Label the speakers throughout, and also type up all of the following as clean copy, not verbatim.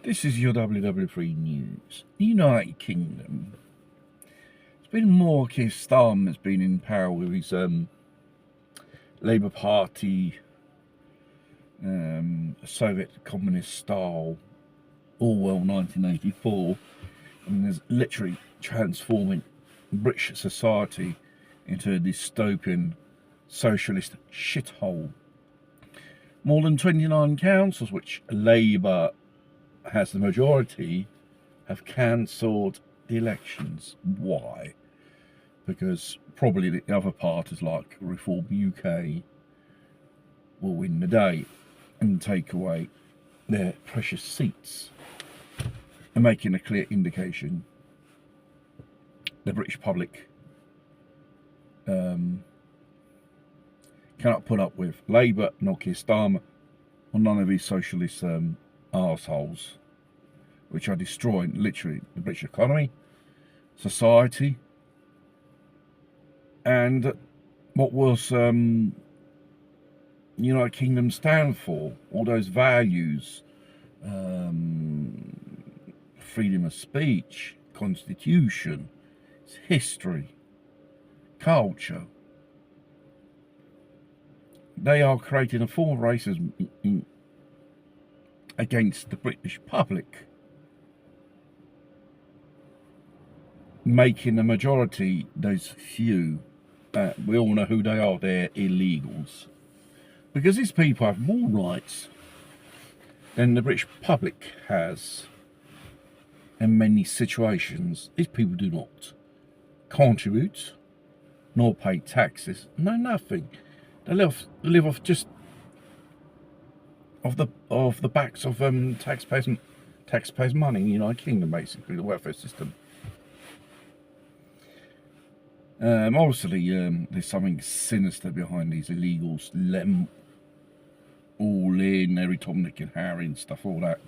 Speaker 1: This is your WW3 News. The United Kingdom. It's been more Keir Starmer has been in power with his Labour Party, Soviet communist style, Orwell 1984, and there's literally transforming British society into a dystopian socialist shithole. More than 29 councils, which Labour has the majority, have cancelled the elections. Why? Because probably the other parties like Reform UK will win the day and take away their precious seats, and making a clear indication the British public cannot put up with Labour nor Keir Starmer or none of these socialist arseholes, which are destroying literally the British economy, society, and what was United Kingdom stand for, all those values, freedom of speech, constitution, history, culture. They are creating a form of racism against the British public, making the majority, those few, we all know who they are, they're illegals. Because these people have more rights than the British public has. In many situations, these people do not contribute, nor pay taxes, no nothing. They live off just of the backs of taxpayers' money in the United Kingdom, basically the welfare system. Obviously, there's something sinister behind these illegals. Let them all in, every Tom, Dick and Harry and stuff, all that.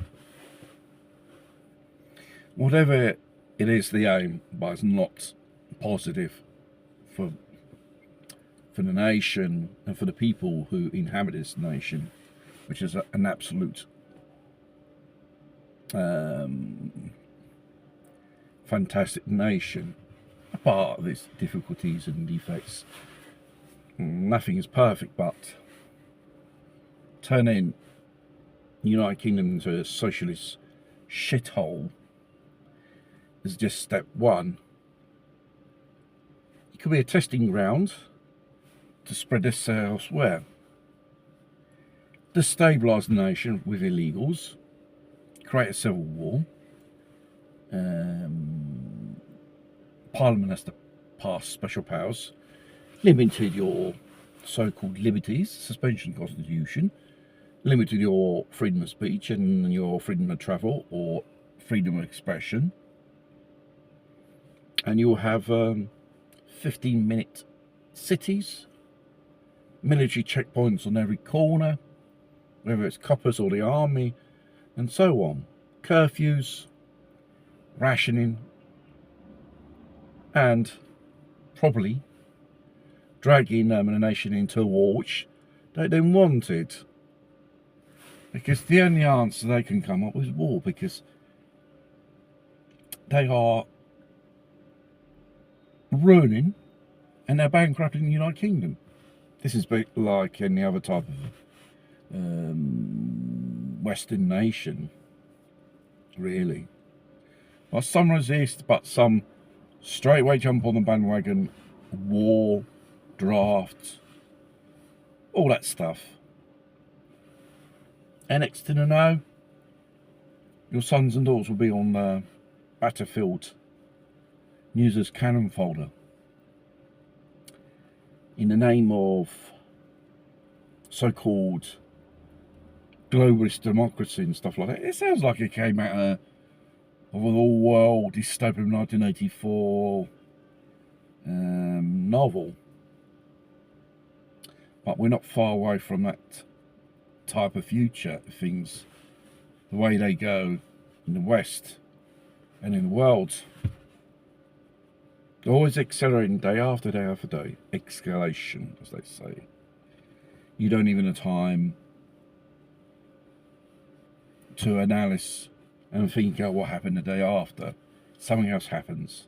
Speaker 1: Whatever it is, the aim, but it's not positive for the nation and for the people who inhabit this nation, which is an absolute fantastic nation. Apart of its difficulties and defects, nothing is perfect, but turning the United Kingdom into a socialist shithole is just step one. It could be a testing ground to spread this elsewhere. Destabilise the nation with illegals, create a civil war. Parliament has to pass special powers, limited your so-called liberties, suspension constitution, limited your freedom of speech and your freedom of travel or freedom of expression, and you'll have 15-minute cities, military checkpoints on every corner, whether it's coppers or the army, and so on, curfews, rationing, and probably dragging the nation into a war which they don't want it, because the only answer they can come up with is war, because they are ruining and they're bankrupting the United Kingdom. This is like any other type of Western nation, really. Well, some resist, but some straight away jump on the bandwagon. War, draft, all that stuff. And next thing you know, your sons and daughters will be on battlefield news as cannon fodder in the name of so-called globalist democracy and stuff like that. It sounds like it came out of an Orwell dystopian 1984 novel, but we're not far away from that type of future. Things, the way they go in the West and in the world, they're always accelerating day after day after day. Escalation, as they say. You don't even have time to analyse and think, oh, what happened the day after? Something else happens.